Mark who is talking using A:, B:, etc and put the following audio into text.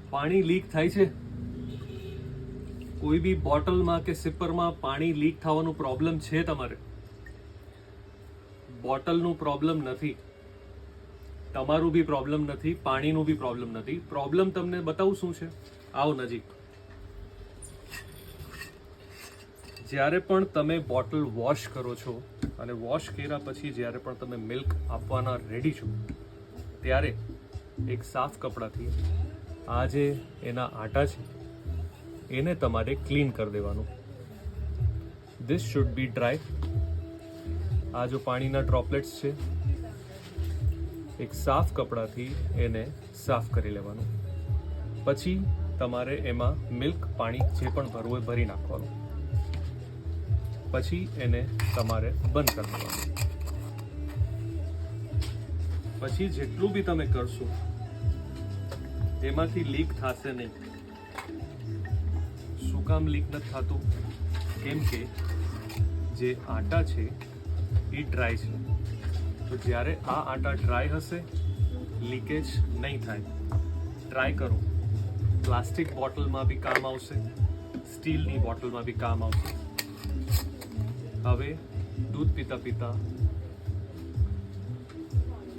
A: પાણી લીક થાય છે? કોઈ બી બોટલમાં કે સિપરમાં પાણી લીક થવાનું પ્રોબ્લેમ છે તમારે? બોટલનું પ્રોબ્લેમ નથી, તમારું બી પ્રોબ્લેમ નથી, પાણીનું બી પ્રોબ્લેમ નથી. પ્રોબ્લેમ તમને બતાવું શું છે. આવો નજીક. જ્યારે પણ તમે બોટલ વોશ કરો છો અને વોશ કર્યા પછી જ્યારે પણ તમે મિલ્ક આપવાના રેડી છો, ત્યારે એક સાફ કપડાથી આ જે એના આટા છે એને તમારે ક્લીન કરી દેવાનું. This should be dry. આ જો પાણીના ડ્રોપલેટ્સ છે, એક સાફ કપડાથી એને સાફ કરી લેવાનું. પછી તમારે એમાં મિલ્ક પાણી જે પણ ભરવું હોય ભરી નાખવાનું. પછી એને તમારે બંધ કરી દેવાનું. પછી જેટલું બી તમે કરશો એમાંથી લીક થશે નહીં. શું કામ લીક નથી થતું? કેમ કે જે આટા છે એ ડ્રાય છે. તો જ્યારે આ આટા ડ્રાય હશે, લીકેજ નહીં થાય. ટ્રાય કરો. પ્લાસ્ટિક બોટલમાં બી કામ આવશે, સ્ટીલની બોટલમાં બી કામ આવશે. હવે દૂધ પીતા પીતા